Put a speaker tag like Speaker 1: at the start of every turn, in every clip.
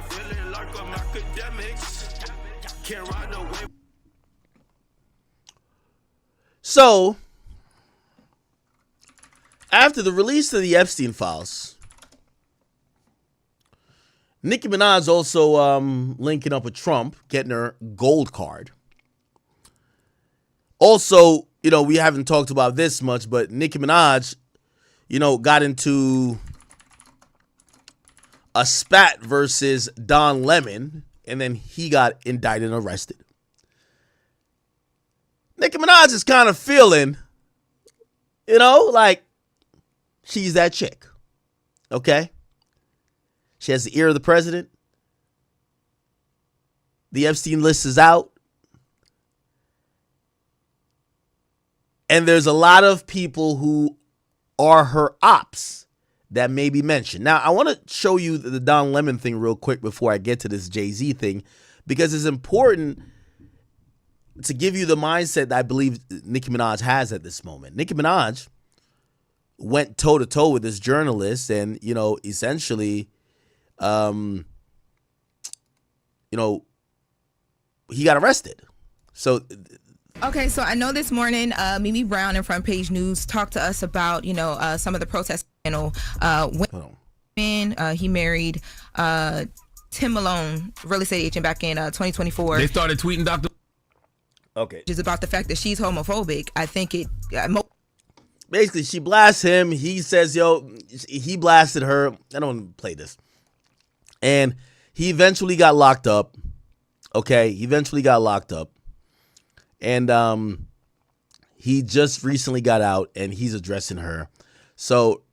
Speaker 1: feeling like I'm Akademiks. Can't ride away.
Speaker 2: So, after the release of the Epstein files, Nicki Minaj also linking up with Trump, getting her gold card. Also, we haven't talked about this much, but Nicki Minaj, got into a spat versus Don Lemon, and then he got indicted and arrested. Nicki Minaj is kind of feeling, like she's that chick. Okay? She has the ear of the president. The Epstein list is out. And there's a lot of people who are her ops that may be mentioned. Now, I want to show you the Don Lemon thing real quick before I get to this JayZ thing, because it's important to give you the mindset that I believe Nicki Minaj has at this moment. Nicki Minaj went toe-to-toe with this journalist and, essentially, he got arrested. So...
Speaker 3: Okay, so I know this morning, Mimi Brown in Front Page News talked to us about, some of the protest panel. He married Tim Malone, real estate agent, back in 2024.
Speaker 4: They started tweeting Dr.
Speaker 2: Okay.
Speaker 3: Just about the fact that she's homophobic. I think it...
Speaker 2: Basically, she blasts him. He says, he blasted her. I don't want to play this. And he eventually got locked up. Okay, he eventually got locked up. And he just recently got out, and he's addressing her. So,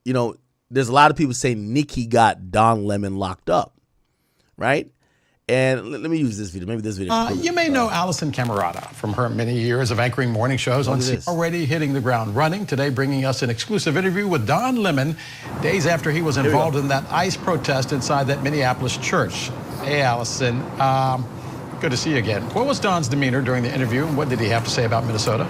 Speaker 2: there's a lot of people saying Nicki got Don Lemon locked up, right? And let me use this video. Maybe this video.
Speaker 5: You may know Allison Camerata from her many years of anchoring morning shows on CNN. Already hitting the ground running. Today, bringing us an exclusive interview with Don Lemon, days after he was involved in that ICE protest inside that Minneapolis church. Hey, Allison. Good to see you again. What was Don's demeanor during the interview, and what did he have to say about Minnesota?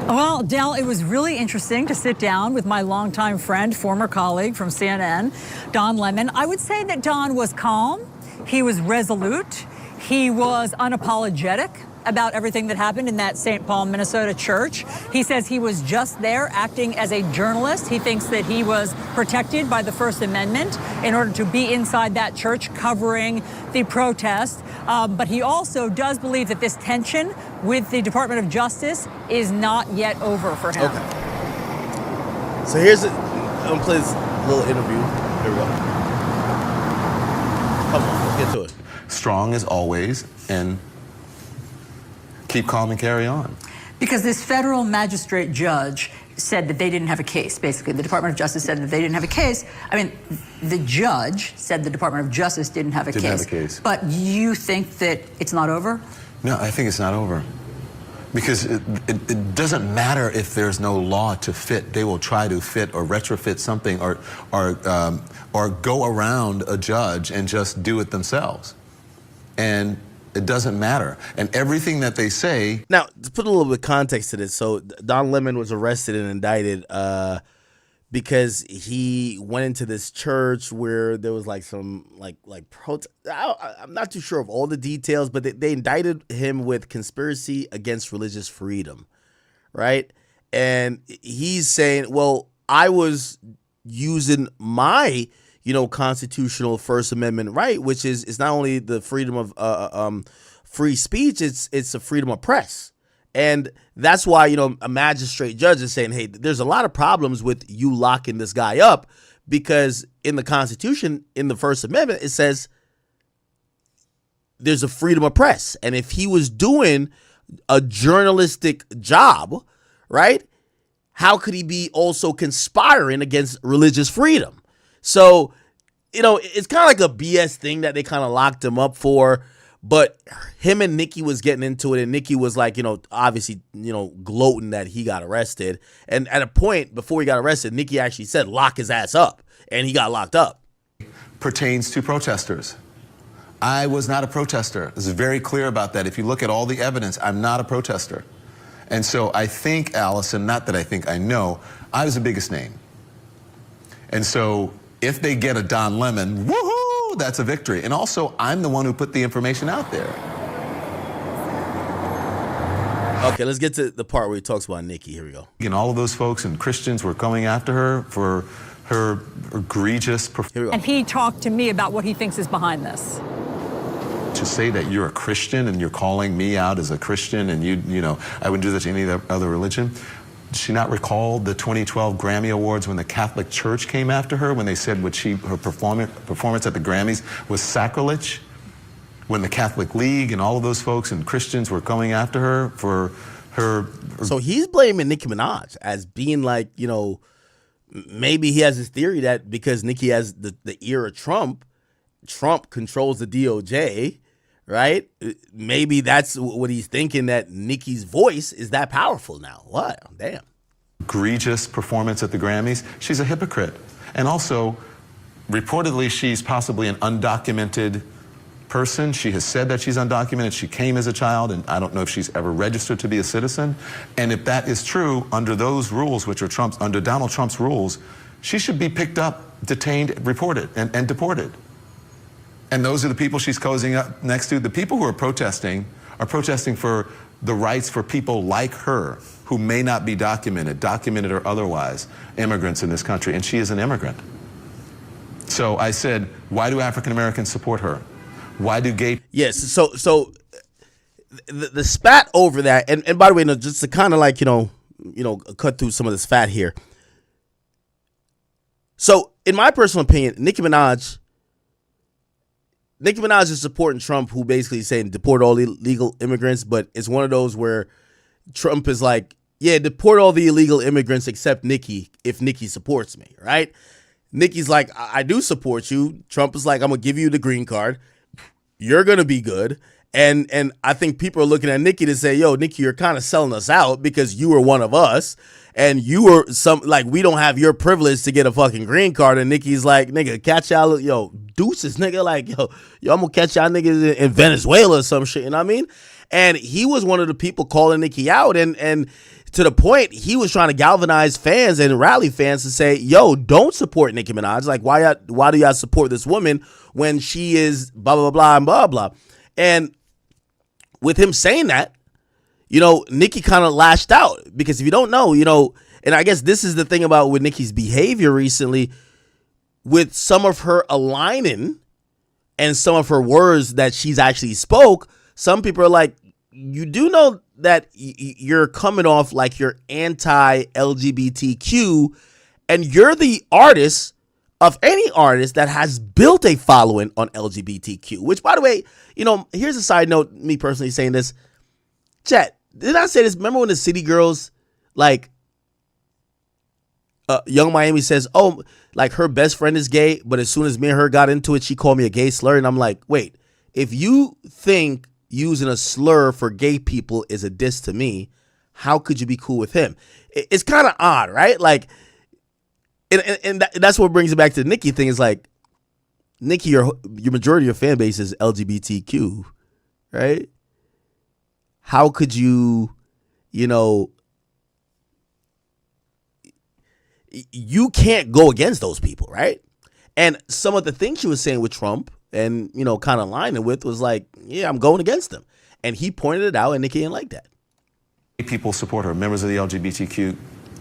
Speaker 6: Well, Del, it was really interesting to sit down with my longtime friend, former colleague from CNN, Don Lemon. I would say that Don was calm. He was resolute. He was unapologetic about everything that happened in that St. Paul, Minnesota church. He says he was just there acting as a journalist. He thinks that he was protected by the First Amendment in order to be inside that church covering the protest. But he also does believe that this tension with the Department of Justice is not yet over for him.
Speaker 2: Okay. So here's it. I'm going to play this little interview. Here we go. Come on, let's get to it.
Speaker 7: Strong as always, and keep calm and carry on.
Speaker 6: Because this federal magistrate judge said that they didn't have a case, basically. The Department of Justice said that they didn't have a case. I mean, the judge said the Department of Justice didn't have a case. But you think that it's not over?
Speaker 7: No, I think it's not over. Because it doesn't matter if there's no law to fit. They will try to fit or retrofit something or go around a judge and just do it themselves. And it doesn't matter. And everything that they say...
Speaker 2: Now, to put a little bit of context to this, so Don Lemon was arrested and indicted because he went into this church where there was like some like protest. I'm not too sure of all the details, but they indicted him with conspiracy against religious freedom, right? And he's saying, well, I was using my constitutional First Amendment right, which is it's not only the freedom of free speech, it's the freedom of press. And that's why, a magistrate judge is saying, hey, there's a lot of problems with you locking this guy up, because in the Constitution, in the First Amendment, it says there's a freedom of press. And if he was doing a journalistic job, right, how could he be also conspiring against religious freedom? So, it's kind of like a BS thing that they kind of locked him up for. But him and Nicki was getting into it, and Nicki was like, obviously, gloating that he got arrested. And at a point before he got arrested, Nicki actually said, lock his ass up. And he got locked up.
Speaker 7: Pertains to protesters. I was not a protester. This is very clear about that. If you look at all the evidence, I'm not a protester. And so I think, Allison, not that I think, I know, I was the biggest name. And so if they get a Don Lemon, woohoo, that's a victory. And also, I'm the one who put the information out there.
Speaker 2: Okay, let's get to the part where he talks about Nicki. Here we go.
Speaker 7: And all of those folks and Christians were coming after her for her egregious performance.
Speaker 2: Here we go.
Speaker 6: And he talked to me about what he thinks is behind this.
Speaker 7: To say that you're a Christian and you're calling me out as a Christian and you know, I wouldn't do that to any other religion. Does she not recall the 2012 Grammy Awards when the Catholic Church came after her, when they said her performance at the Grammys was sacrilege? When the Catholic League and all of those folks and Christians were going after her for her.
Speaker 2: So he's blaming Nicki Minaj as being like, you know, maybe he has this theory that because Nicki has the ear of Trump controls the DOJ, right? Maybe that's what he's thinking, that Nicki's voice is that powerful now. What? Damn.
Speaker 7: Egregious performance at the Grammys. She's a hypocrite. And also, reportedly, she's possibly an undocumented person. She has said that she's undocumented. She came as a child, and I don't know if she's ever registered to be a citizen. And if that is true, under those rules, which are under Donald Trump's rules, she should be picked up, detained, reported, and deported. And those are the people she's cozying up next to. The people who are protesting for the rights for people like her, who may not be documented or otherwise, immigrants in this country, and she is an immigrant. So I said, why do African Americans support her? Why do gay?
Speaker 2: Yes. So the spat over that, and by the way, no, just to kind of like, you know, cut through some of this fat here. So in my personal opinion, Nicki Minaj is supporting Trump, who basically is saying deport all illegal immigrants, but it's one of those where Trump is like, yeah, deport all the illegal immigrants except Nicki if Nicki supports me, right? Nicki's like, I do support you. Trump is like, I'm going to give you the green card. You're going to be good. And I think people are looking at Nicki to say, yo, Nicki, you're kind of selling us out because you were one of us. And you were we don't have your privilege to get a fucking green card. And Nicki's like, nigga, catch y'all, yo, deuces, nigga. Like, yo, I'm going to catch y'all niggas in Venezuela or some shit. You know what I mean? And he was one of the people calling Nicki out. And to the point, he was trying to galvanize fans and rally fans to say, yo, don't support Nicki Minaj. Like, why do y'all support this woman when she is blah, blah, blah, and blah, blah. And with him saying that, you know, Nicki kind of lashed out, because if you don't know, you know, and I guess this is the thing about with Nicki's behavior recently, with some of her aligning and some of her words that she's actually spoke, some people are like, you do know that you're coming off like you're anti-LGBTQ, and you're the artist of any artist that has built a following on LGBTQ, which, by the way, you know, here's a side note, me personally saying this. Chat, did I say this? Remember when the City Girls, like, Young Miami says, oh, like her best friend is gay, but as soon as me and her got into it, she called me a gay slur. And I'm like, wait, if you think using a slur for gay people is a diss to me, how could you be cool with him? It's kind of odd, right? Like, and that's what brings it back to the Nicki thing. Is like, Nicki, your majority of your fan base is LGBTQ, right? How could you, you know, you can't go against those people, right? And some of the things she was saying with Trump and, you know, kind of aligning with was like, yeah, I'm going against them. And he pointed it out, and Nicki didn't like that.
Speaker 7: People support her. Members of the LGBTQ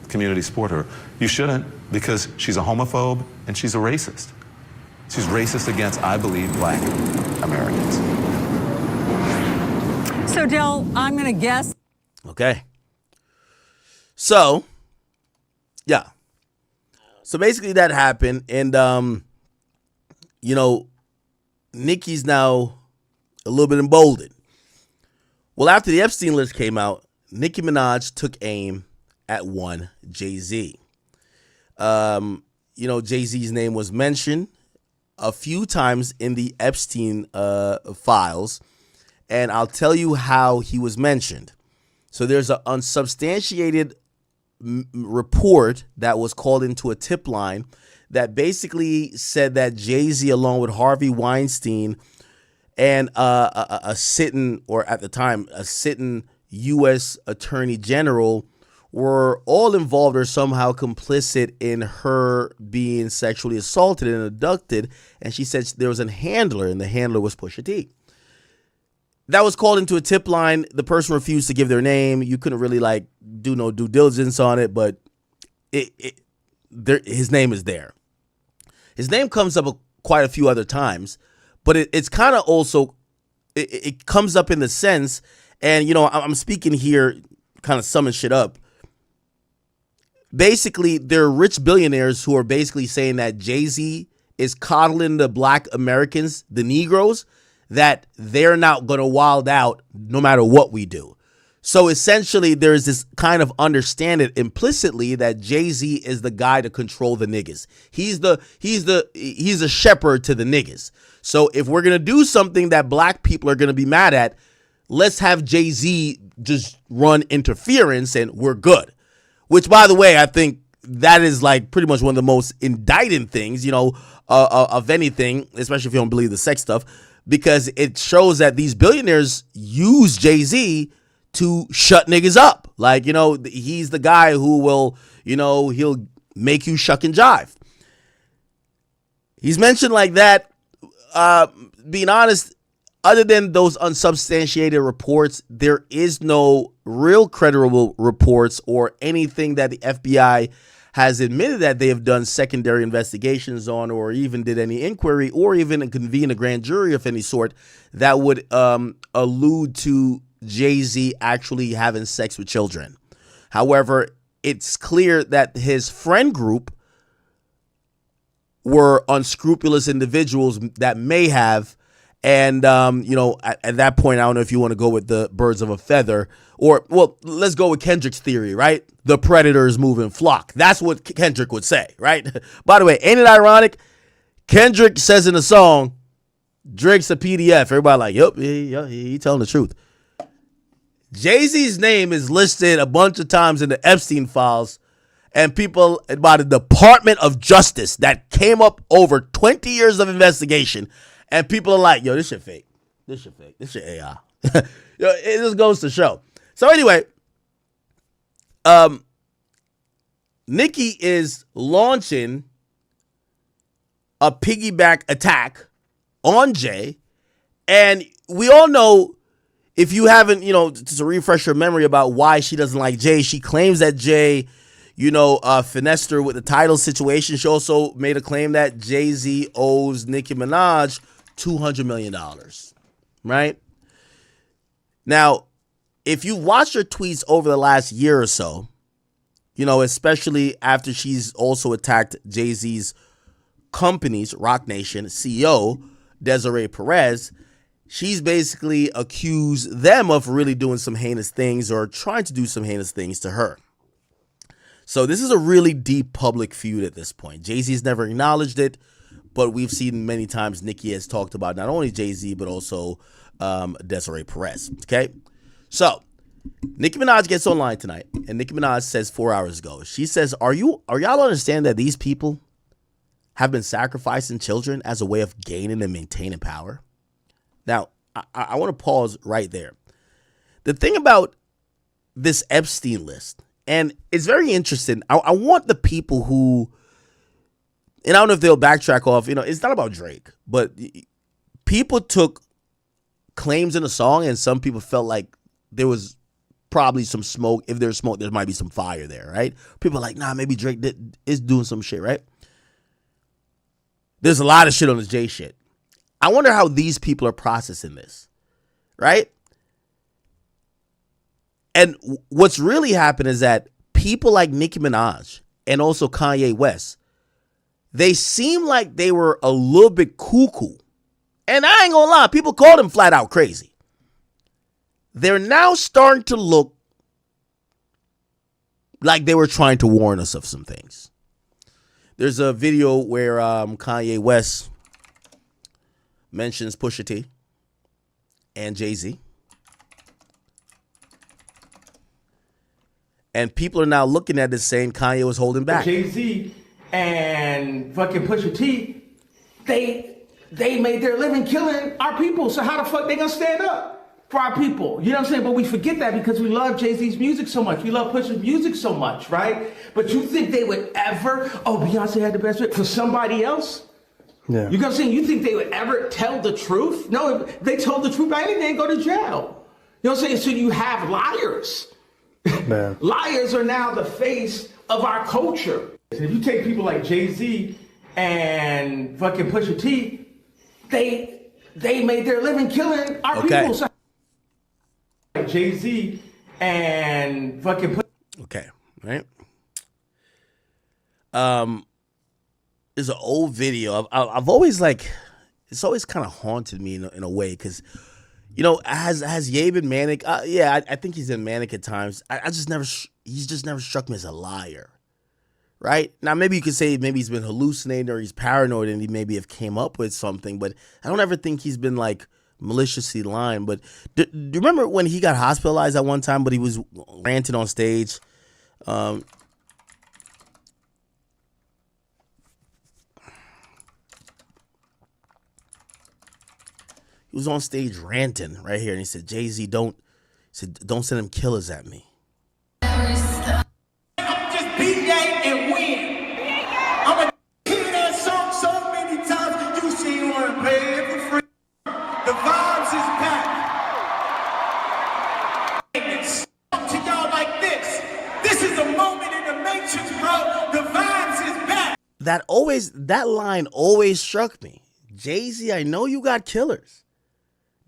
Speaker 7: community support her. You shouldn't, because she's a homophobe and she's a racist. She's racist against, I believe, black Americans.
Speaker 6: So, Del, I'm going to guess.
Speaker 2: Okay. So, yeah. So basically that happened, and, you know, Nicki's now a little bit emboldened. Well, after the Epstein list came out, Nicki Minaj took aim at one JayZ. You know, JayZ's name was mentioned a few times in the Epstein files, and I'll tell you how he was mentioned. So there's an unsubstantiated report that was called into a tip line that basically said that JayZ, along with Harvey Weinstein and a sitting U.S. Attorney General, were all involved or somehow complicit in her being sexually assaulted and abducted. And she said there was a handler, and the handler was Pusha T. That was called into a tip line. The person refused to give their name. You couldn't really like do no due diligence on it, but his name is there. His name comes up quite a few other times, but it's kind of also, it comes up in the sense, and, you know, I'm speaking here, kind of summing shit up. Basically, there are rich billionaires who are basically saying that JayZ is coddling the black Americans, the Negroes, that they're not going to wild out no matter what we do. So essentially, there's this kind of understanding implicitly that JayZ is the guy to control the niggas. He's a shepherd to the niggas. So if we're going to do something that black people are going to be mad at, let's have JayZ just run interference and we're good. Which, by the way, I think that is like pretty much one of the most indicting things, you know, of anything, especially if you don't believe the sex stuff, because it shows that these billionaires use JayZ to shut niggas up. Like, you know, he's the guy who will, you know, he'll make you shuck and jive. He's mentioned like that. Being honest, other than those unsubstantiated reports, there is no real credible reports or anything that the FBI has admitted that they have done secondary investigations on, or even did any inquiry, or even convene a grand jury of any sort that would allude to JayZ actually having sex with children. However, it's clear that his friend group were unscrupulous individuals that may have. And, you know, at that point, I don't know if you want to go with the birds of a feather, or, well, let's go with Kendrick's theory, right? The predators move in flock. That's what Kendrick would say, right? By the way, ain't it ironic? Kendrick says in the song, Drake's a PDF. Everybody like, yep, he telling the truth. JayZ's name is listed a bunch of times in the Epstein files, and people by the Department of Justice that came up over 20 years of investigation. And people are like, yo, this shit fake. This shit fake. This shit AI. Yo, it just goes to show. So anyway, Nicki is launching a piggyback attack on Jay. And we all know, if you haven't, you know, to refresh your memory about why she doesn't like Jay, she claims that Jay, you know, finessed her with the title situation. She also made a claim that JayZ owes Nicki Minaj $200 million, right? Now, if you watched her tweets over the last year or so, you know, especially after she's also attacked JayZ's company's Roc Nation CEO, Desiree Perez, she's basically accused them of really doing some heinous things or trying to do some heinous things to her. So this is a really deep public feud at this point. JayZ's never acknowledged it, but we've seen many times Nicki has talked about not only JayZ, but also Desiree Perez. Okay? So, Nicki Minaj gets online tonight, and Nicki Minaj says 4 hours ago, she says, are y'all understand that these people have been sacrificing children as a way of gaining and maintaining power? Now, I want to pause right there. The thing about this Epstein list, and it's very interesting. I want the people who, and I don't know if they'll backtrack off, you know, it's not about Drake, but people took claims in a song, and some people felt like there was probably some smoke. If there's smoke, there might be some fire there, right? People are like, nah, maybe Drake is doing some shit, right? There's a lot of shit on this Jay shit. I wonder how these people are processing this, right? And what's really happened is that people like Nicki Minaj and also Kanye West, they seem like they were a little bit cuckoo. And I ain't gonna lie, people called them flat out crazy. They're now starting to look like they were trying to warn us of some things. There's a video where Kanye West mentions Pusha T and JayZ. And people are now looking at this saying Kanye was holding back.
Speaker 4: JayZ and fucking Pusha T, they made their living killing our people. So how the fuck they gonna stand up? for our people. You know what I'm saying? But we forget that because we love Jay-Z's music so much. We love Pusha's music so much, right? But you think they would ever, Beyonce had the best fit for somebody else?
Speaker 8: Yeah.
Speaker 4: You know what I'm saying? You think they would ever tell the truth? No, if they told the truth, back then they'd go to jail. You know what I'm saying? So you have liars.
Speaker 8: Man.
Speaker 4: Liars are now the face of our culture. If you take people like Jay-Z and fucking Pusha T, they made their living killing our people. So like Jay-Z and fucking
Speaker 2: Okay, right? There's an old video. I've always it's always kind of haunted me in a way because, you know, has Ye been manic? Yeah, I think he's been manic at times. He's just never struck me as a liar, right? Now maybe you could say maybe he's been hallucinating or he's paranoid and he maybe have came up with something, but I don't ever think he's been like maliciously lying. But do you remember when he got hospitalized at one time, but he was ranting on stage? He was on stage ranting right here, and he said, "Jay-Z, don't send them killers at me."
Speaker 1: Just beat that and win. I'm gonna hear that song so many times. You see, you wanna play it for free. The vibes is back. To y'all like this. This is a moment in the matrix, bro. The vibes is back.
Speaker 2: That line always struck me. Jay-Z, I know you got killers.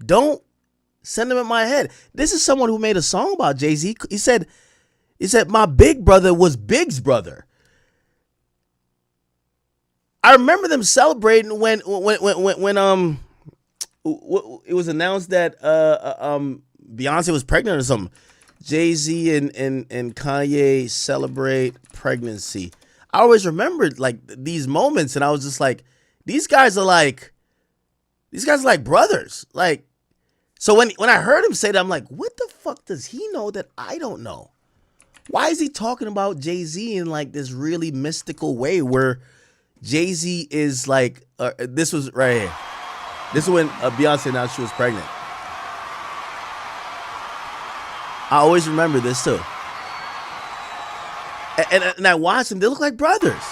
Speaker 2: Don't send them in my head. This is someone who made a song about Jay-Z. He said my big brother was Big's brother. I remember them celebrating when it was announced that Beyonce was pregnant or something. Jay-Z and Kanye celebrate pregnancy. I always remembered like these moments, and I was just like, these guys are like brothers. Like, so when I heard him say that, I'm like, what the fuck does he know that I don't know? Why is he talking about Jay-Z in like this really mystical way where Jay-Z is like, this was right here. This is when Beyonce announced she was pregnant. I always remember this too. And I watched them. They look like brothers.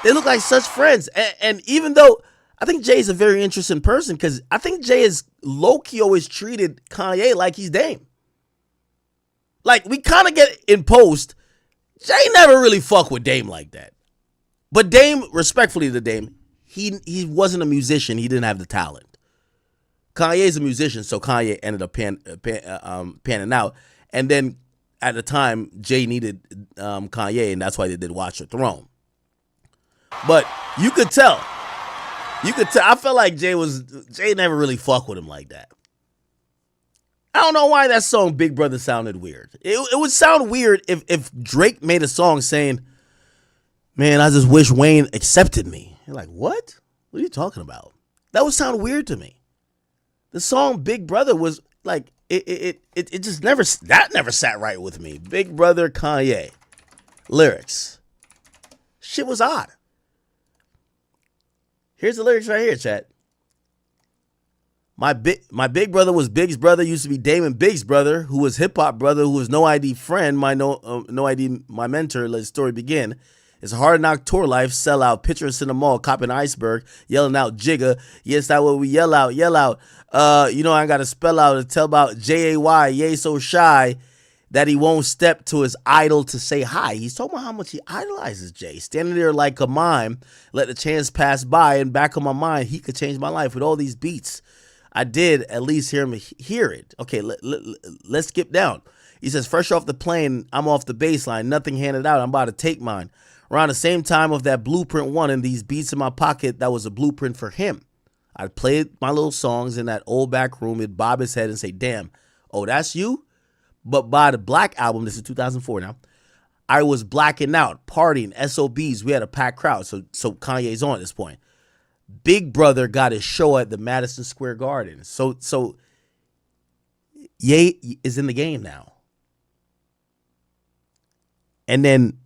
Speaker 2: They look like such friends. And even though I think Jay is a very interesting person because I think Jay is low-key always treated Kanye like he's Dame. Like, we kind of get in post, Jay never really fuck with Dame like that. But Dame, respectfully to Dame, he wasn't a musician. He didn't have the talent. Kanye's a musician, so Kanye ended up panning out. And then at the time, Jay needed Kanye, and that's why they did Watch Your Throne. But you could tell. I felt like Jay never really fucked with him like that. I don't know why that song Big Brother sounded weird. It would sound weird if Drake made a song saying, "Man, I just wish Wayne accepted me." You're like, what? What are you talking about? That would sound weird to me. The song Big Brother was like, it just never sat right with me. Big Brother Kanye lyrics. Shit was odd. Here's the lyrics right here, chat. My big brother was Big's brother, used to be Damon Big's brother, who was hip hop brother, who was No ID friend, my no ID, my mentor. Let the story begin. It's a hard knock tour life, sell out, picture us in the mall, copping iceberg, yelling out Jigga. Yes, that's what we yell out. You know, I got to spell out and tell about Jay, Ye so shy that he won't step to his idol to say hi. He's talking about how much he idolizes Jay. Standing there like a mime, let the chance pass by, and back of my mind, he could change my life with all these beats. I did at least hear it. Okay, let's skip down. He says, fresh off the plane, I'm off the baseline, nothing handed out, I'm about to take mine. Around the same time of that blueprint one and these beats in my pocket, that was a blueprint for him. I'd play my little songs in that old back room, it'd bob his head and say, damn, oh, that's you? But by the Black album, this is 2004 now, I was blacking out, partying, SOBs. We had a packed crowd, so Kanye's on at this point. Big Brother got his show at the Madison Square Garden. So Ye is in the game now. And then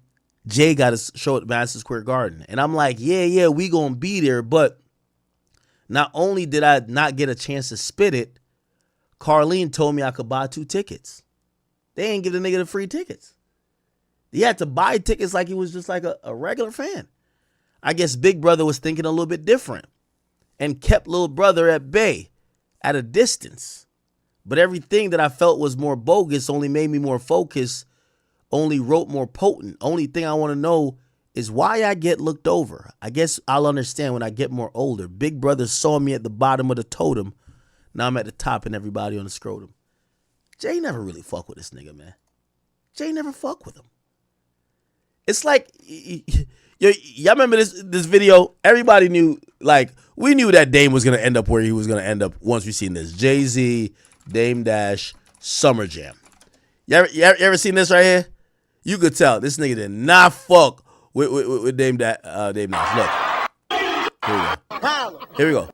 Speaker 2: Jay got his show at Madison Square Garden. And I'm like, yeah, we gonna be there. But not only did I not get a chance to spit it, Carlene told me I could buy 2 tickets. They ain't give the nigga the free tickets. He had to buy tickets like he was just like a regular fan. I guess Big Brother was thinking a little bit different and kept little brother at bay, at a distance. But everything that I felt was more bogus only made me more focused, only wrote more potent. Only thing I want to know is why I get looked over. I guess I'll understand when I get more older. Big Brother saw me at the bottom of the totem. Now I'm at the top and everybody on the scrotum. Jay never really fuck with this nigga, man. Jay never fuck with him. It's like, y'all remember this video? Everybody knew, like, we knew that Dame was going to end up where he was going to end up once we seen this. JayZ, Dame Dash, Summer Jam. You ever seen this right here? You could tell this nigga did not fuck with Dame Dash. Look. Here we go. Here we go.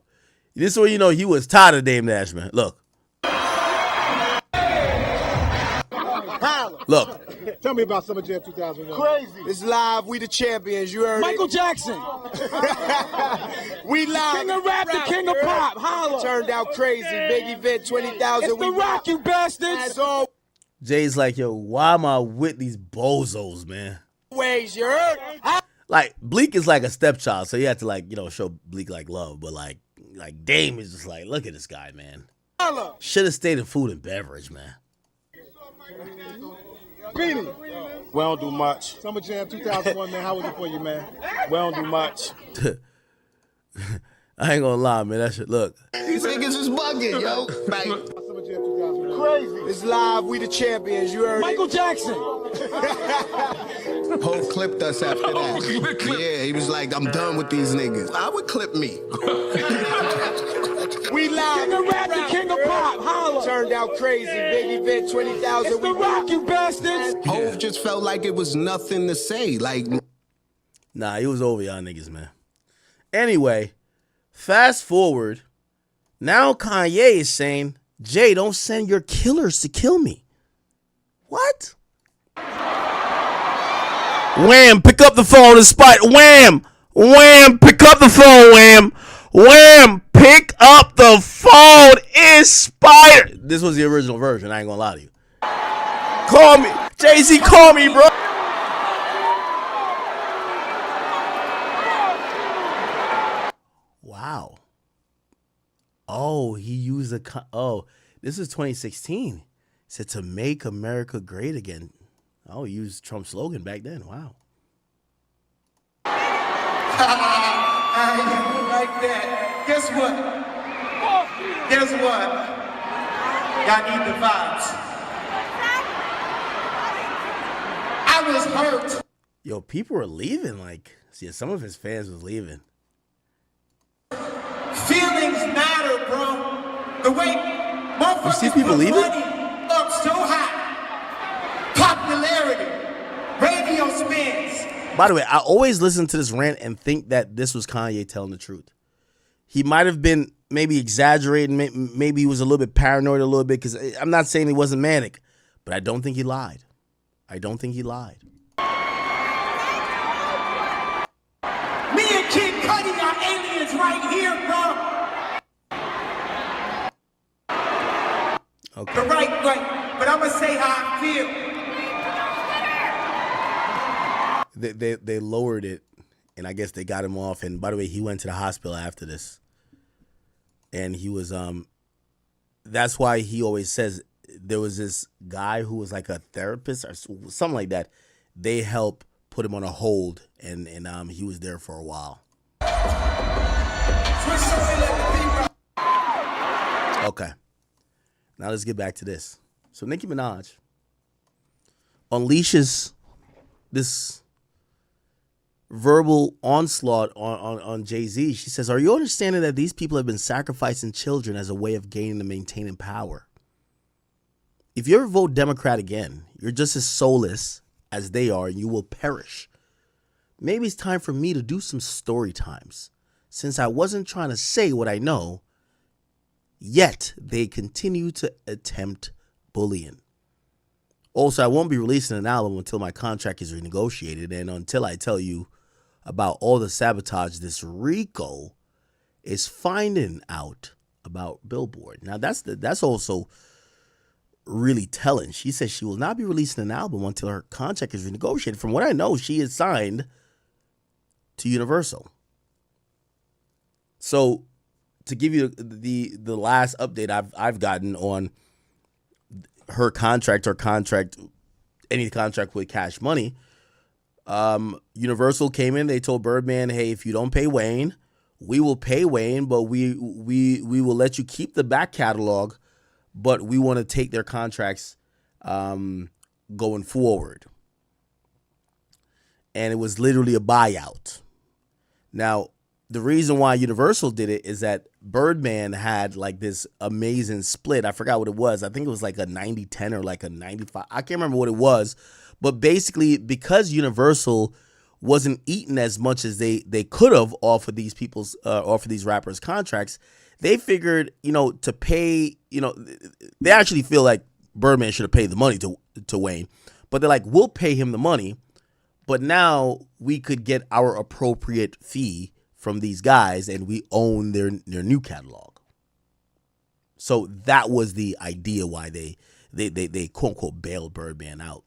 Speaker 2: This is where you know he was tired of Dame Dash, man. Look. Look.
Speaker 9: Tell me about Summer Jam 2001. Crazy. It's live. We the champions. You heard
Speaker 4: Michael
Speaker 9: it.
Speaker 4: Jackson.
Speaker 9: We live.
Speaker 4: King of rap, the king of pop. Holla.
Speaker 9: Turned out crazy. Big event, 20,000.
Speaker 4: It's the rock, you bastards.
Speaker 9: As always,
Speaker 2: Jay's like, yo, why am I with these bozos, man?
Speaker 9: you heard?
Speaker 2: Like, Bleak is like a stepchild, so you have to, like, you know, show Bleak, like, love. But, like Dame is just like, look at this guy, man. Should have stayed in food and beverage, man.
Speaker 9: Beanie. We don't do much. Summer Jam 2001, man. How was it for you, man? We don't do much.
Speaker 2: I ain't gonna lie, man. That shit, look.
Speaker 9: These niggas is bugging, yo. Like, Summer Jam 2001. Crazy. It's live. We the champions. You heard
Speaker 4: Michael Jackson.
Speaker 10: Hov clipped us after that. Yeah, he was like, I'm done with these niggas. I would clip me.
Speaker 9: We live.
Speaker 4: King of rap, the king of pop. Holla.
Speaker 9: Turned out crazy. Big event, 20,000.
Speaker 4: It's the rock, you bastards.
Speaker 10: Hov just felt like it was nothing to say. Like,
Speaker 2: Nah, he was over y'all niggas, man. Anyway, fast forward. Now Kanye is saying, Jay, don't send your killers to kill me. What? Wham, pick up the phone and spot. Wham, wham, pick up the phone, wham. Wham, pick up the phone, Inspired. This was the original version, I ain't gonna lie to you. Call me, JayZ, call me, bro. Wow. Oh, he used this is 2016. He said to make America great again. Oh, he used Trump's slogan back then. Wow.
Speaker 1: I ain't like that. Guess what? Guess what? Y'all need the vibes. I was hurt.
Speaker 2: Yo, people were leaving. Like, see, some of his fans was leaving.
Speaker 1: Feelings matter, bro. The way motherfuckers
Speaker 2: You see people
Speaker 1: put
Speaker 2: leaving?
Speaker 1: money up so high. Popularity. Radio spins.
Speaker 2: By the way, I always listen to this rant and think that this was Kanye telling the truth. He might have been maybe exaggerating. Maybe he was a little bit paranoid a little bit, because I'm not saying he wasn't manic, but I don't think he lied. I don't think he lied.
Speaker 1: Me and Kid Cudi are aliens right here, bro.
Speaker 2: Okay.
Speaker 1: The right way. But I'm going to say how I feel.
Speaker 2: They lowered it, and I guess they got him off. And by the way, he went to the hospital after this. And he was, that's why he always says there was this guy who was like a therapist or something like that. They helped put him on a hold, and he was there for a while. Okay. Now let's get back to this. So Nicki Minaj unleashes this verbal onslaught on JayZ. She says, are you understanding that these people have been sacrificing children as a way of gaining and maintaining power? If you ever vote Democrat again, you're just as soulless as they are, and you will perish. Maybe it's time for me to do some story times, since I wasn't trying to say what I know, yet they continue to attempt bullying. Also, I won't be releasing an album until my contract is renegotiated, and until I tell you about all the sabotage this Rico is finding out about Billboard. Now that's also really telling. She says she will not be releasing an album until her contract is renegotiated. From what I know, she is signed to Universal. So to give you the last update I've gotten on her contract or any contract with Cash Money, Universal came in, they told Birdman, hey, if you don't pay Wayne, we will pay Wayne, but we will let you keep the back catalog, but we want to take their contracts going forward. And it was literally a buyout. Now, the reason why Universal did it is that Birdman had like this amazing split. I forgot what it was. I think it was like a 90-10 or like a 95. I can't remember what it was. But basically, because Universal wasn't eating as much as they could have off of these people's off of these rappers' contracts, they figured, to pay, they actually feel like Birdman should have paid the money to Wayne. But they're like, we'll pay him the money, but now we could get our appropriate fee from these guys, and we own their new catalog. So that was the idea why they quote unquote bailed Birdman out.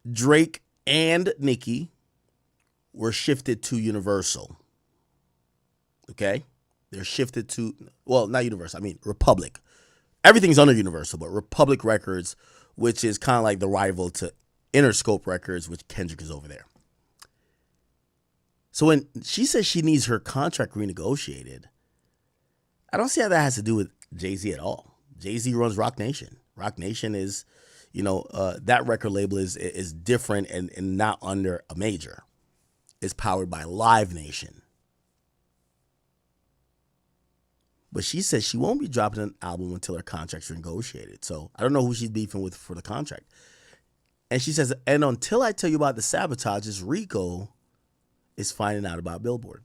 Speaker 2: Drake and Nicki were shifted to Universal. Okay? They're shifted to, well, not Universal, I mean Republic. Everything's under Universal, but Republic Records, which is kind of like the rival to Interscope Records, which Kendrick is over there. So when she says she needs her contract renegotiated, I don't see how that has to do with JayZ at all. JayZ runs Roc Nation. Roc Nation is, that record label is different and not under a major. It's powered by Live Nation. But she says she won't be dropping an album until her contract's renegotiated. So I don't know who she's beefing with for the contract. And she says, and until I tell you about the sabotages, Rico is finding out about Billboard.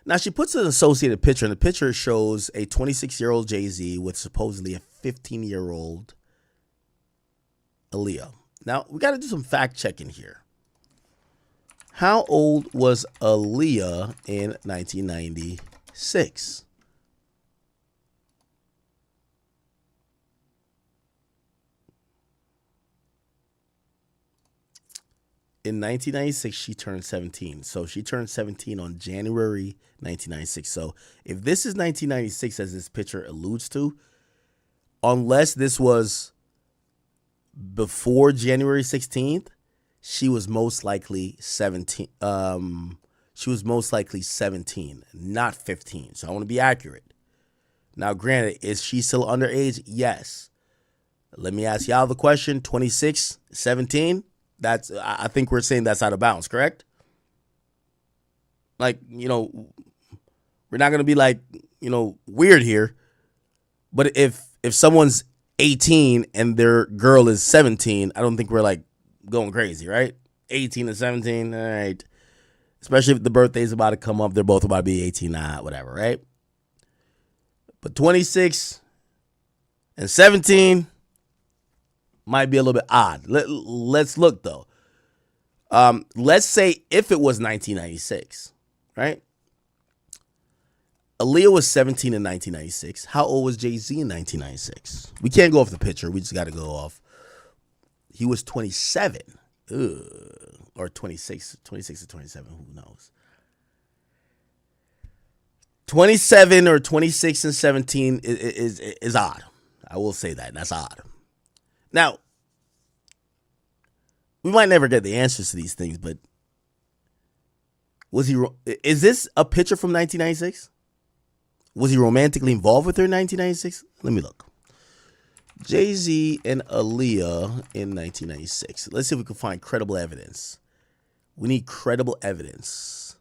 Speaker 2: Now, she puts an associated picture, and the picture shows a 26-year-old JayZ with supposedly a 15-year-old Aaliyah. Now, we got to do some fact-checking here. How old was Aaliyah in 1996? In 1996, she turned 17. So she turned 17 on January 1996. So if this is 1996, as this picture alludes to, unless this was before January 16th, she was most likely 17. She was most likely 17, not 15. So I want to be accurate. Now, granted, is she still underage? Yes. Let me ask y'all the question. 26, 17? I think we're saying that's out of bounds, correct? Like, we're not going to be like, weird here. But if someone's 18 and their girl is 17, I don't think we're like going crazy, right? 18 and 17, all right. Especially if the birthday's about to come up, they're both about to be 18, whatever, right? But 26 and 17 might be a little bit odd. Let's look, though. Let's say if it was 1996, right? Aaliyah was 17 in 1996. How old was JayZ in 1996? We can't go off the picture. We just got to go off. He was 27. Or 26 or 27. Who knows? 27 or 26 and 17 is odd. I will say that. That's odd. Now, we might never get the answers to these things, but is this a picture from 1996? Was he romantically involved with her in 1996? Let me look. JayZ and Aaliyah in 1996. Let's see if we can find credible evidence. We need credible evidence.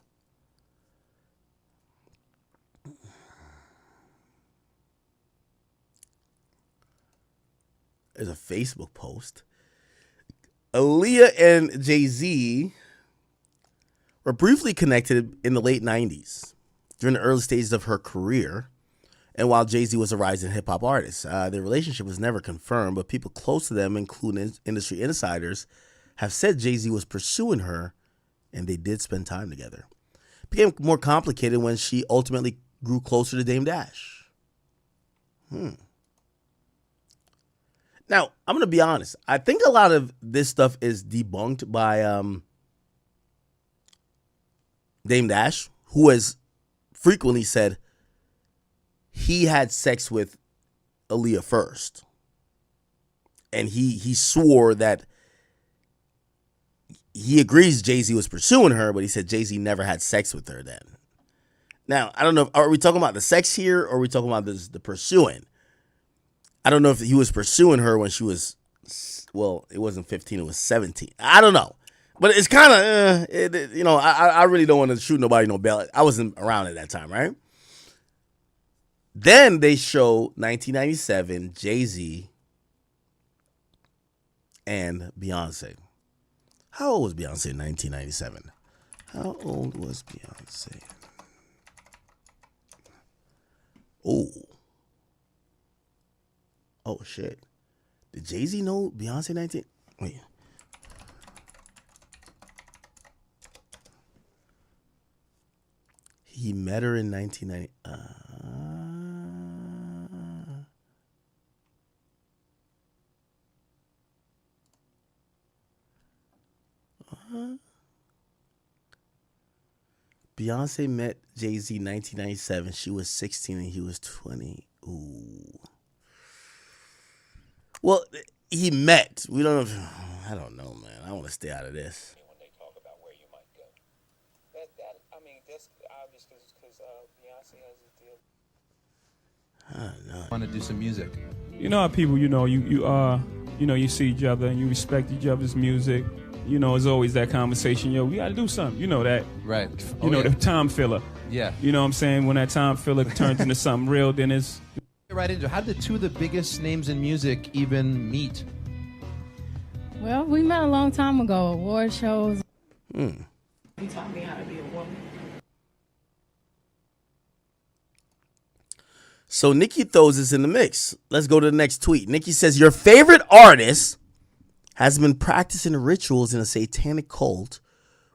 Speaker 2: There's a Facebook post. Aaliyah and JayZ were briefly connected in the late 90s during the early stages of her career. And while JayZ was a rising hip-hop artist, their relationship was never confirmed, but people close to them, including industry insiders, have said JayZ was pursuing her, and they did spend time together. became more complicated when she ultimately grew closer to Dame Dash. Now, I'm going to be honest. I think a lot of this stuff is debunked by Dame Dash, who has frequently said he had sex with Aaliyah first. And he swore that he agrees JayZ was pursuing her, but he said JayZ never had sex with her then. Now, I don't know. Are we talking about the sex here, or are we talking about the pursuing? I don't know if he was pursuing her when she was, well, it wasn't 15, it was 17. I don't know. But it's kind of, you know, I really don't want to shoot nobody no bail. I wasn't around at that time, right? Then they show 1997, JayZ and Beyonce. How old was Beyonce in 1997? How old was Beyonce? Oh, shit. Did JayZ know Beyonce 19? Wait. He met her in 1990. Beyonce met JayZ 1997. She was 16 and he was 20. Ooh. Well, he met. We don't know. I don't know, man. I want to stay out of this.
Speaker 11: When they talk about where you might go, that's obvious because Beyonce has a deal.
Speaker 2: I don't know.
Speaker 12: Want to do some music?
Speaker 13: You know how people, you see each other and you respect each other's music. You know, it's always that conversation. Yo, we got to do something. You know that.
Speaker 12: Right.
Speaker 13: The time filler.
Speaker 12: Yeah.
Speaker 13: You know what I'm saying? When that time filler turns into something real, then it's...
Speaker 12: Right into it. How did two of the biggest names in music even meet?
Speaker 14: Well, we met a long time ago. Award shows.
Speaker 15: He taught me how to be a woman.
Speaker 2: So Nicki throws this in the mix. Let's go to the next tweet. Nicki says, your favorite artist has been practicing rituals in a satanic cult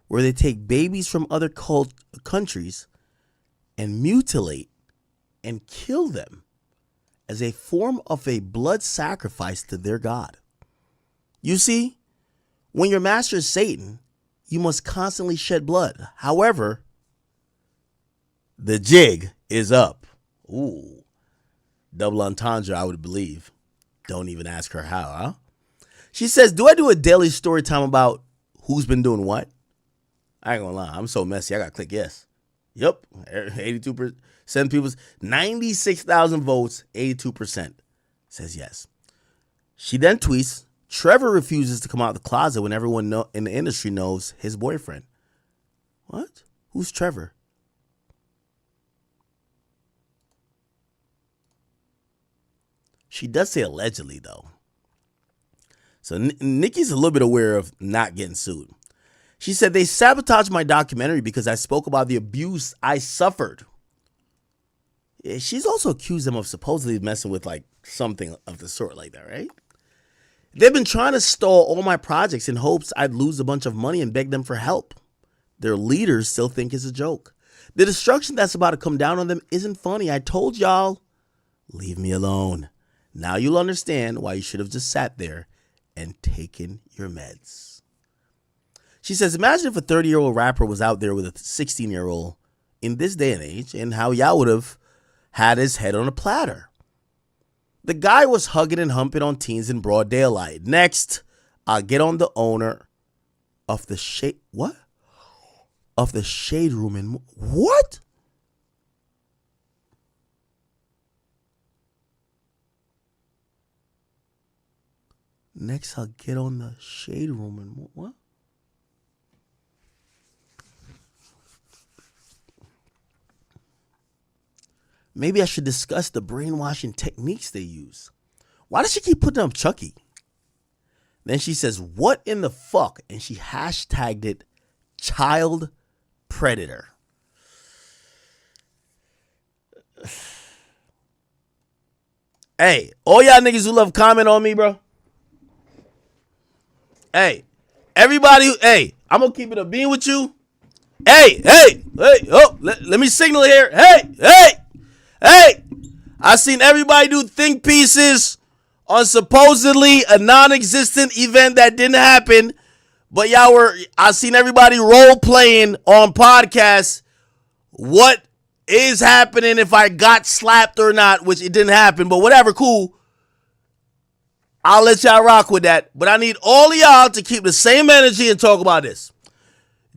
Speaker 2: where they take babies from other countries and mutilate and kill them as a form of a blood sacrifice to their god. You see, when your master is Satan, you must constantly shed blood. However, the jig is up. Ooh. Double entendre, I would believe. Don't even ask her how, huh? She says, do I do a daily story time about who's been doing what? I ain't gonna lie, I'm so messy, I gotta click yes. Yep, 82%. 7 people, 96,000 votes, 82% says yes. She then tweets, Trevor refuses to come out of the closet when everyone in the industry knows his boyfriend. What? Who's Trevor? She does say allegedly, though. So Nicki's a little bit aware of not getting sued. She said, they sabotaged my documentary because I spoke about the abuse I suffered. Yeah, she's also accused them of supposedly messing with like something of the sort like that, right? They've been trying to stall all my projects in hopes I'd lose a bunch of money and beg them for help. Their leaders still think it's a joke. The destruction that's about to come down on them isn't funny. I told y'all, leave me alone. Now you'll understand why you should have just sat there and taken your meds. She says, imagine if a 30-year-old rapper was out there with a 16-year-old in this day and age and how y'all would have had his head on a platter. The guy was hugging and humping on teens in broad daylight. Next, I'll get on the owner of the shade. What? Of the shade room in what? Next, I'll get on the shade room and what? Maybe I should discuss the brainwashing techniques they use. Why does she keep putting up Chucky? Then she says, what in the fuck? And she hashtagged it child predator. Hey, all y'all niggas who love comment on me, bro. Hey, everybody, hey, I'm gonna keep it a bean with you. Hey, oh, let me signal here. Hey. I seen everybody do think pieces on supposedly a non-existent event that didn't happen, but I seen everybody role playing on podcasts what is happening if I got slapped or not, which it didn't happen, but whatever, cool. I'll let y'all rock with that, but I need all of y'all to keep the same energy and talk about this.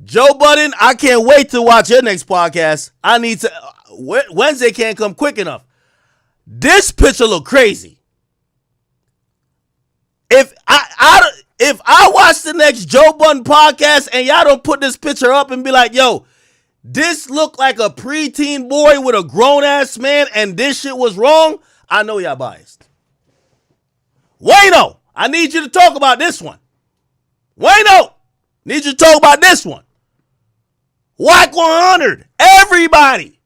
Speaker 2: Joe Budden, I can't wait to watch your next podcast. I need to. Wednesday can't come quick enough. This picture look crazy. If I watch the next Joe Budden podcast and y'all don't put this picture up and be like, yo, this look like a preteen boy with a grown ass man and this shit was wrong, I know y'all biased. Wayno, I need you to talk about this one. Wayno, need you to talk about this one. Whack 100, everybody.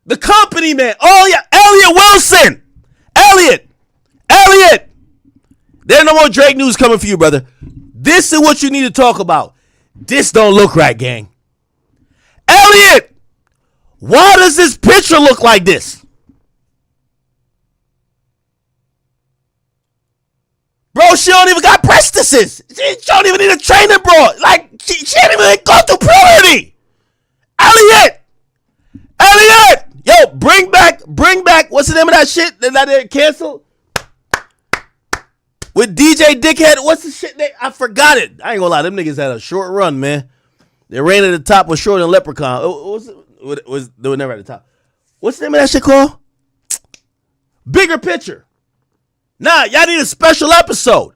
Speaker 2: The company man. Oh yeah, Elliot Wilson. Elliot. There's no more Drake news coming for you, brother. This is what you need to talk about. This don't look right, gang. Elliot, why does this picture look like this? Bro, she don't even got breastises. She don't even need a trainer, bro. Like, she ain't even go through puberty. Elliot! Yo, bring back, what's the name of that shit that they canceled? With DJ Dickhead, what's the shit name? I forgot it. I ain't gonna lie, them niggas had a short run, man. They ran at the top was shorter than Leprechaun. They were never at the top. What's the name of that shit called? Bigger Picture. Nah, y'all need a special episode.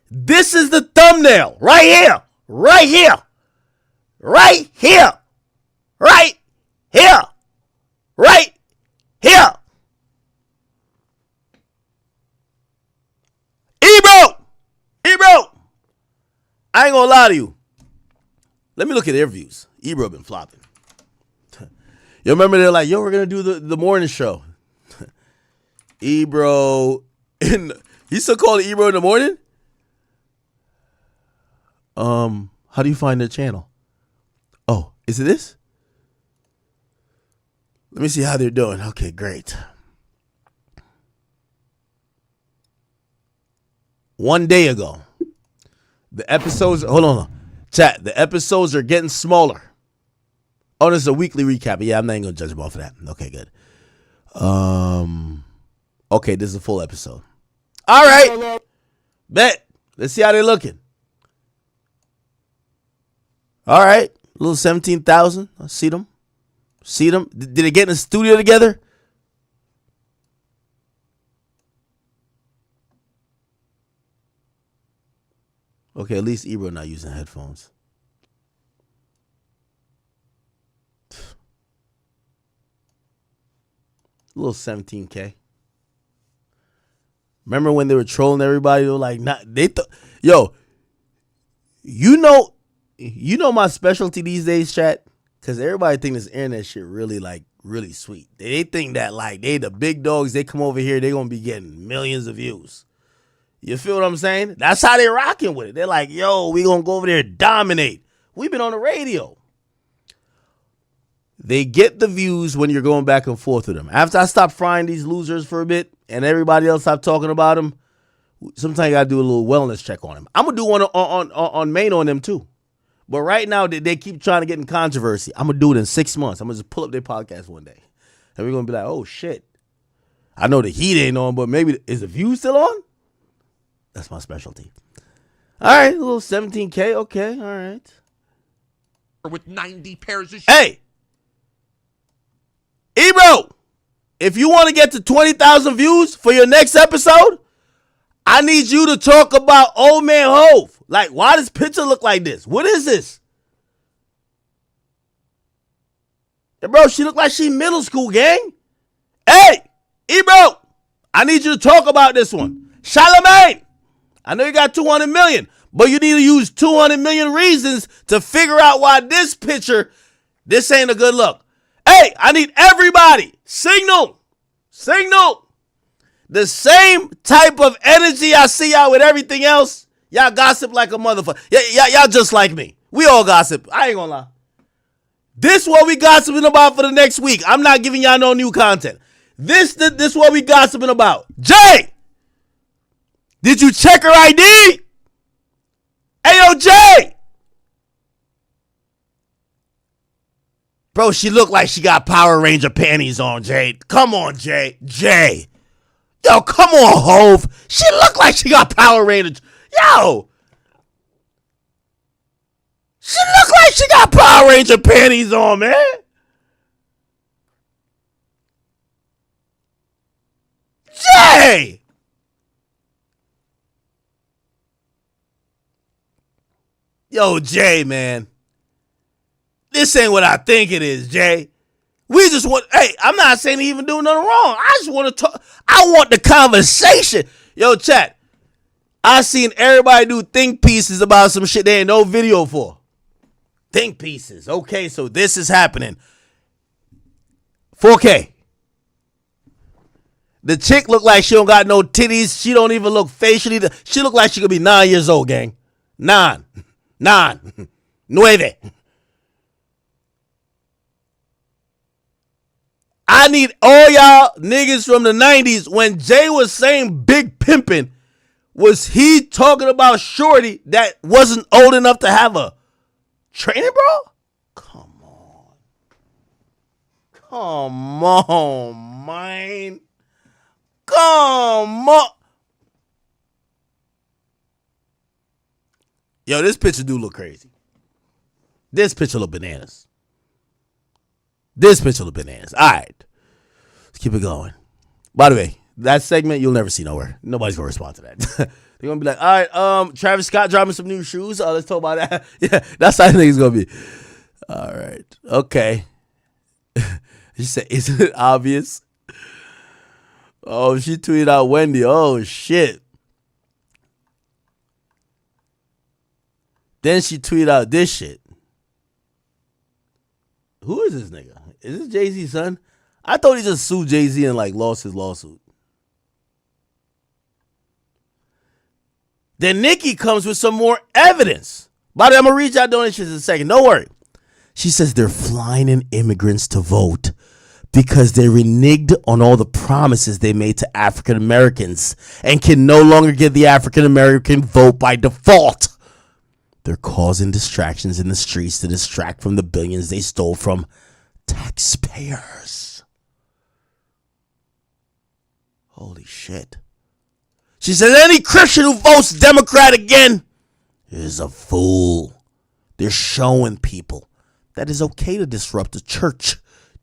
Speaker 2: This is the thumbnail. Right here. Ebro. I ain't gonna lie to you. Let me look at their views. Ebro been flopping. You remember they're like, yo, we're gonna do the morning show. Ebro, you still call it Ebro in the morning? How do you find their channel? Oh, is it this? Let me see how they're doing. Okay, great. 1 day ago, the episodes, hold on, chat, the episodes are getting smaller. Oh, this is a weekly recap. Yeah, I'm not even gonna judge them off of that. Okay, good. Okay, this is a full episode. All right, bet. Let's see how they're looking. All right, a little 17,000. I see them. Did they get in the studio together? Okay, at least Ebro not using headphones. A little 17K. Remember when they were trolling everybody? They were like, yo, you know my specialty these days, chat? Because everybody think this internet shit really sweet. They think that like they the big dogs, they come over here, they gonna be getting millions of views. You feel what I'm saying? That's how they rocking with it. They're like, yo, we gonna go over there and dominate. We've been on the radio. They get the views when you're going back and forth with them. After I stop frying these losers for a bit and everybody else stop talking about them, sometimes you gotta do a little wellness check on them. I'm gonna do one on main on them too. But right now, they keep trying to get in controversy. I'm going to do it in 6 months. I'm going to just pull up their podcast one day. And we're going to be like, oh, shit. I know the heat ain't on, but maybe, is the view still on? That's my specialty. All right, a little 17K. Okay, all right.
Speaker 16: With 90 pairs of
Speaker 2: Hey! Ebro! If you want to get to 20,000 views for your next episode, I need you to talk about Old Man Hove. Like, why does picture look like this? What is this? Hey, bro, she look like she middle school, gang. Hey, Ebro, I need you to talk about this one. Charlamagne, I know you got 200 million, but you need to use 200 million reasons to figure out why this picture, this ain't a good look. Hey, I need everybody. Signal. The same type of energy I see y'all with everything else. Y'all gossip like a motherfucker. Y'all just like me. We all gossip. I ain't gonna lie. This what we gossiping about for the next week. I'm not giving y'all no new content. This what we gossiping about. Jay, did you check her ID? Hey, yo, Jay. Bro, she looked like she got Power Ranger panties on, Jay. Come on, Jay. Jay. Yo, come on, Hove. She looked like she got Power Ranger. Yo. She looked like she got Power Ranger panties on, man. Jay. Yo, Jay, man. This ain't what I think it is, Jay. We just want, hey, I'm not saying he even doing nothing wrong. I just want to talk. I want the conversation. Yo, chat. I seen everybody do think pieces about some shit they ain't no video for. Think pieces. Okay, so this is happening. 4K. The chick look like she don't got no titties. She don't even look facially. She look like she could be 9 years old, gang. 9. 9. 9. I need all y'all niggas from the 90s. When Jay was saying big pimping, was he talking about shorty that wasn't old enough to have a trainer, bro? Come on, man. Come on. Yo, this picture do look crazy. This picture look bananas. This picture look bananas. All right. Let's keep it going. By the way, that segment you'll never see nowhere. Nobody's going to respond to that. They're going to be like, all right, Travis Scott dropping some new shoes. Let's talk about that. Yeah, that's how I think it's going to be. All right. Okay. She said, isn't it obvious? Oh, she tweeted out Wendy. Oh, shit. Then she tweeted out this shit. Who is this nigga? Is this Jay-Z's son? I thought he just sued Jay-Z and like lost his lawsuit. Then Nicki comes with some more evidence. By the way, I'm going to read y'all donations in a second. Don't worry. She says they're flying in immigrants to vote because they reneged on all the promises they made to African Americans and can no longer get the African American vote by default. They're causing distractions in the streets to distract from the billions they stole from taxpayers. Holy shit. She says any Christian who votes Democrat again is a fool. They're showing people that it's okay to disrupt the church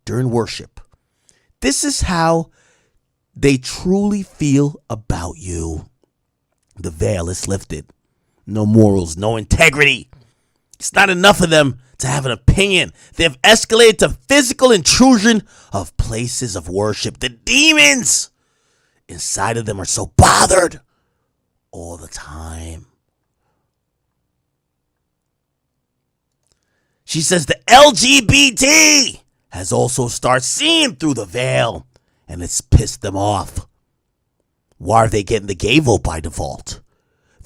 Speaker 2: during worship. This is how they truly feel about you. The veil is lifted. No morals, no integrity. It's not enough of them to have an opinion. They've escalated to physical intrusion of places of worship. The demons inside of them are so bothered all the time. She says the LGBT has also started seeing through the veil, and it's pissed them off. Why are they getting the gay vote by default?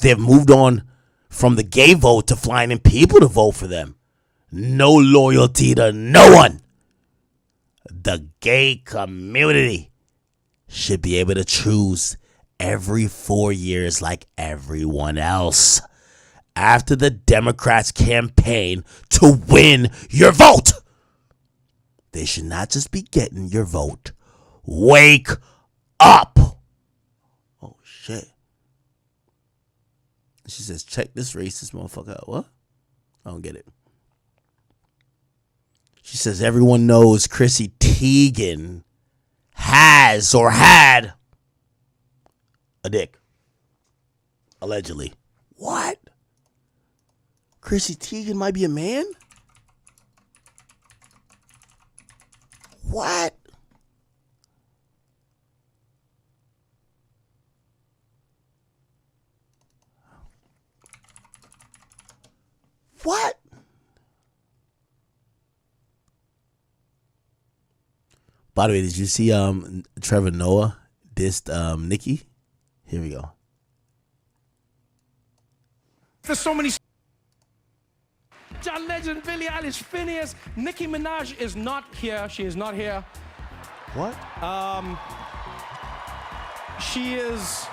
Speaker 2: They've moved on from the gay vote to flying in people to vote for them. No loyalty to no one. The gay community should be able to choose every 4 years like everyone else. After the Democrats campaign to win your vote, they should not just be getting your vote. Wake up. Oh, shit. She says, check this racist motherfucker out. What? I don't get it. She says, everyone knows Chrissy Teigen has or had a dick. Allegedly. What? Chrissy Teigen might be a man? What? What? By the way, did you see Trevor Noah dissed Nicki? Here we go.
Speaker 1: There's so many.
Speaker 4: John Legend, Billie Eilish, Phineas. Nicki Minaj is not here. She is not here.
Speaker 2: What?
Speaker 4: She is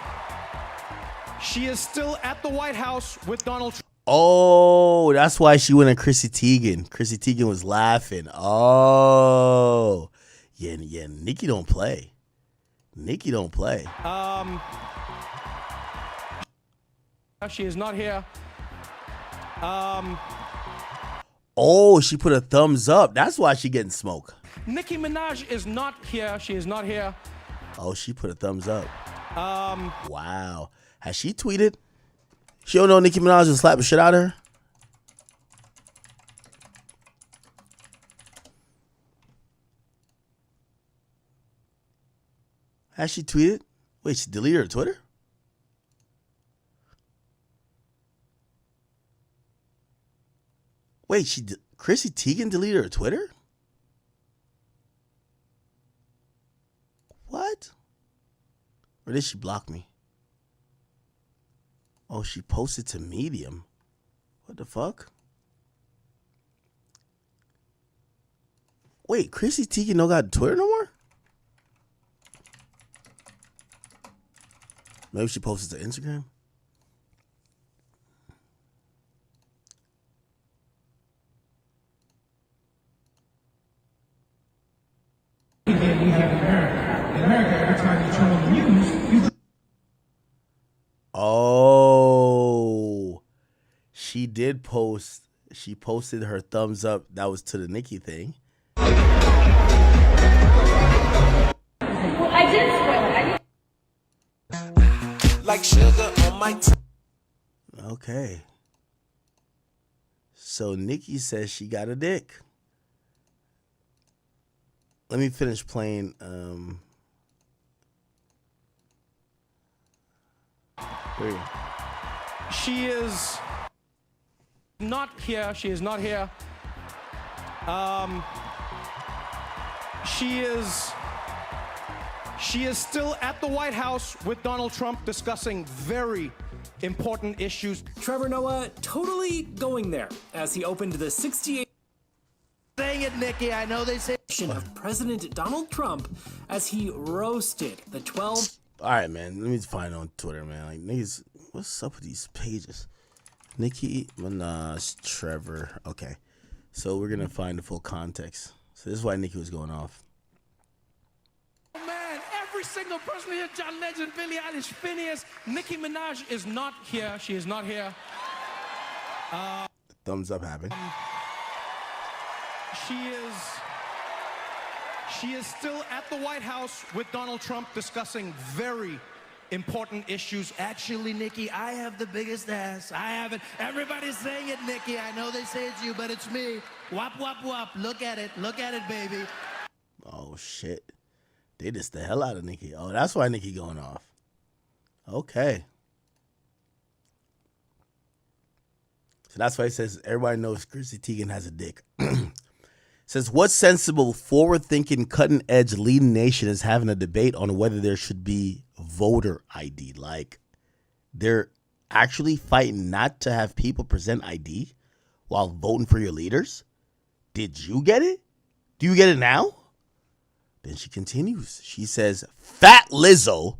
Speaker 4: still at the White House with Donald Trump.
Speaker 2: Oh, that's why she went at Chrissy Teigen. Chrissy Teigen was laughing. Oh, yeah. Nicki don't play. Nicki don't play.
Speaker 4: She is not here.
Speaker 2: Oh, she put a thumbs up. That's why she getting smoke.
Speaker 4: Nicki Minaj is not here. She is not here.
Speaker 2: Oh, she put a thumbs up. Wow. Has she tweeted? She don't know Nicki Minaj will slap the shit out of her? Has she tweeted? Wait, she deleted her Twitter? Wait, Chrissy Teigen deleted her Twitter? What? Or did she block me? Oh, she posted to Medium. What the fuck? Wait, Chrissy Teigen no got Twitter no more? Maybe she posted to Instagram? Oh, she did post. She posted her thumbs up. That was to the Nicki thing.
Speaker 17: Well, I did spoil it. Like sugar on my tongue.
Speaker 2: Okay. So Nicki says she got a dick. Let me finish playing. There you go.
Speaker 4: She is not here. She is not here. She is still at the White House with Donald Trump discussing very important issues.
Speaker 18: Trevor Noah totally going there as he opened the 68th
Speaker 1: Saying it, Nicki. I know they say
Speaker 18: of President Donald Trump as he roasted the 12.
Speaker 2: All right, man. Let me find it on Twitter, man. Like, niggas, what's up with these pages? Nicki Minaj, Trevor. Okay. So we're going to find the full context. So this is why Nicki was going off.
Speaker 4: Oh, man. Every single person here, John Legend, Billie Eilish, Phineas. Nicki Minaj is not here. She is not here.
Speaker 2: Thumbs up happened.
Speaker 4: She is still at the White House with Donald Trump discussing very important issues.
Speaker 1: Actually, Nicki, I have the biggest ass. I have it. Everybody's saying it, Nicki. I know they say it's you, but it's me. Wop, wop, wop. Look at it. Look at it, baby.
Speaker 2: Oh, shit. They dissed the hell out of Nicki. Oh, that's why Nicki going off. Okay. So that's why it says everybody knows Chrissy Teigen has a dick. Says, what sensible, forward-thinking, cutting-edge leading nation is having a debate on whether there should be voter ID? Like, they're actually fighting not to have people present ID while voting for your leaders? Did you get it? Do you get it now? Then she continues. She says, Fat Lizzo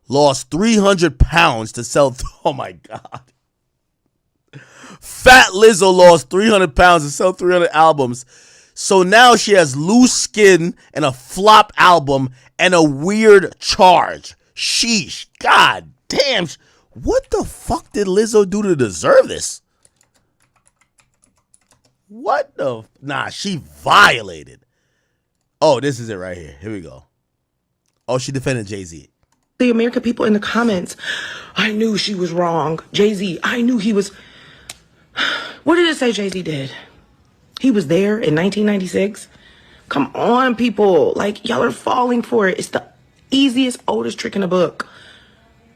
Speaker 2: lost 300 pounds to sell... Oh, my God. Fat Lizzo lost 300 pounds to sell 300 albums. So now she has loose skin and a flop album and a weird charge. Sheesh. God damn. What the fuck did Lizzo do to deserve this? What the? Nah, she violated. Oh, this is it right here. Here we go. Oh, she defended JayZ.
Speaker 19: The American people in the comments, I knew she was wrong. JayZ, I knew he was... What did it say JayZ did? He was there in 1996. Come on, people. Like, y'all are falling for it. It's the easiest, oldest trick in the book.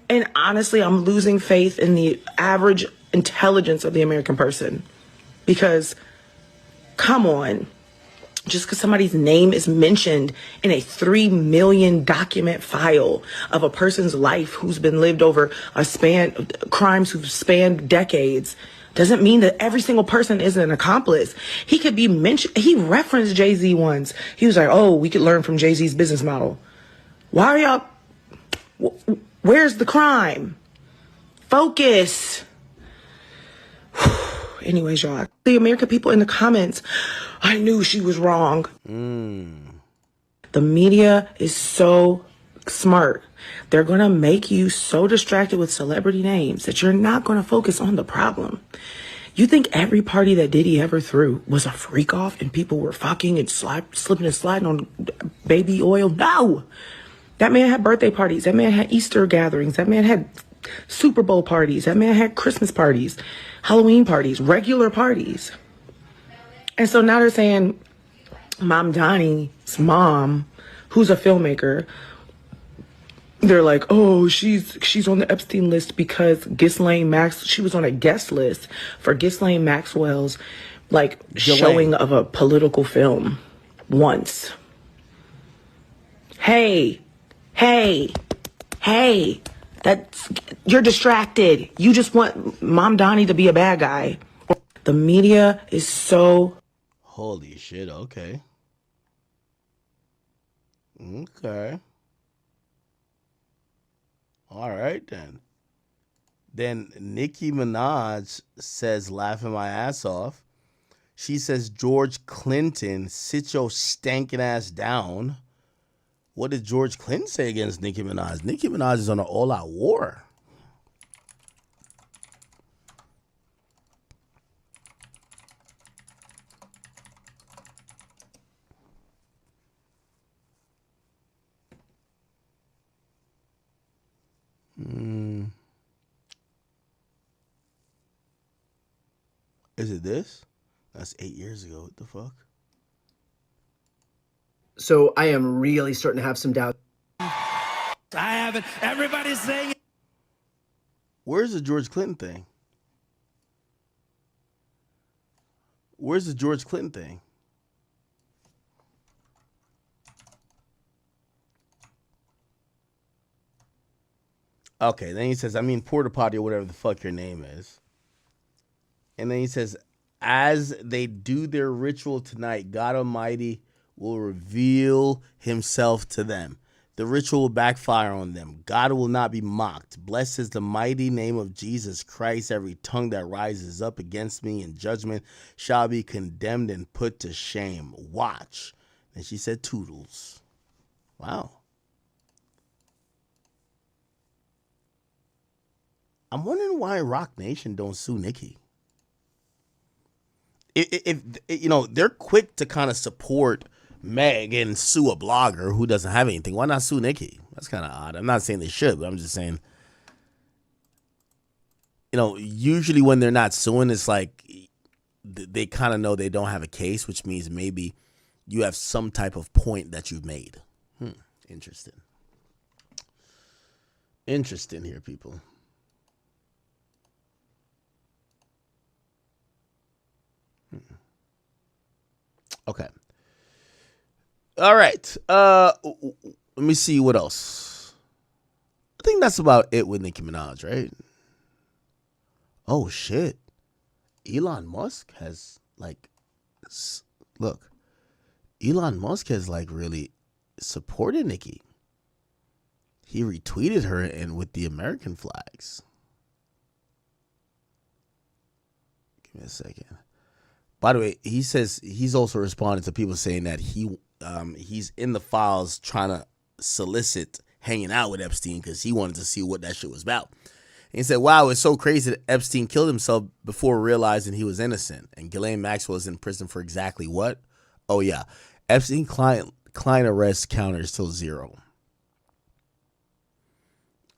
Speaker 19: And honestly, I'm losing faith in the average intelligence of the American person. Because, come on. Just because somebody's name is mentioned in a 3 million document file of a person's life who's been lived over a span, crimes who've spanned decades, doesn't mean that every single person is an accomplice. He could be mentioned. He referenced JayZ once. He was like, oh, we could learn from JayZ's business model. Why are y'all, where's the crime? Focus. Anyways, y'all, the American people in the comments, I knew she was wrong. The media is so smart. They're going to make you so distracted with celebrity names that you're not going to focus on the problem. You think every party that Diddy ever threw was a freak off and people were fucking and slipping and sliding on baby oil? No. That man had birthday parties. That man had Easter gatherings. That man had Super Bowl parties. That man had Christmas parties, Halloween parties, regular parties. And so now they're saying Mom Donnie's mom, who's a filmmaker, they're like, oh, she's on the Epstein list because she was on a guest list for Ghislaine Maxwell's showing of a political film once. Hey, you're distracted. You just want Mom Donnie to be a bad guy. The media is so...
Speaker 2: Holy shit, okay. Okay. All right, then. Then Nicki Minaj says, laughing my ass off. She says, George Clinton, sit your stankin' ass down. What did George Clinton say against Nicki Minaj? Nicki Minaj is on an all-out war. Is it this? That's 8 years ago. What the fuck?
Speaker 18: So I am really starting to have some doubt.
Speaker 1: I haven't. Everybody's saying it.
Speaker 2: Where's the George Clinton thing? Where's the George Clinton thing? Okay, then he says, I mean, porta potty or whatever the fuck your name is. And then he says, as they do their ritual tonight, God Almighty will reveal himself to them. The ritual will backfire on them. God will not be mocked. Blessed is the mighty name of Jesus Christ. Every tongue that rises up against me in judgment shall be condemned and put to shame. Watch. And she said, toodles. Wow. I'm wondering why Rock Nation don't sue Nicki. If you know, they're quick to kind of support Meg and sue a blogger who doesn't have anything. Why not sue Nicki? That's kind of odd. I'm not saying they should, but I'm just saying, you know, usually when they're not suing, it's like they kind of know they don't have a case, which means maybe you have some type of point that you've made. Interesting. Interesting here, people. Okay. All right. Let me see what else. I think that's about it with Nicki Minaj, right? Oh shit. Elon Musk has Elon Musk has really supported Nicki. He retweeted her and with the American flags. Give me a second. By the way, he says he's also responding to people saying that he's in the files trying to solicit hanging out with Epstein because he wanted to see what that shit was about. And he said, wow, it's so crazy that Epstein killed himself before realizing he was innocent. And Ghislaine Maxwell is in prison for exactly what? Oh, yeah. Epstein client arrest counter is still 0.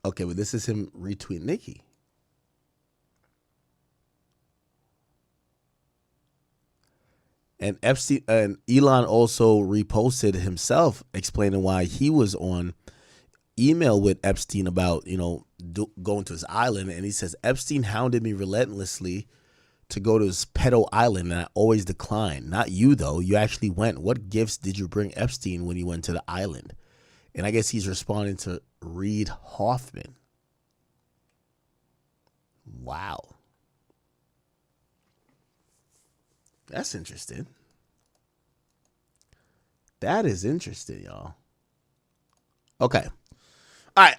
Speaker 2: Okay, but this is him retweeting Nicki. And Epstein and Elon also reposted himself explaining why he was on email with Epstein about, going to his island. And he says, Epstein hounded me relentlessly to go to his pedo island, and I always declined. Not you, though. You actually went. What gifts did you bring Epstein when you went to the island? And I guess he's responding to Reid Hoffman. Wow. That's interesting. That is interesting, y'all. Okay. All right.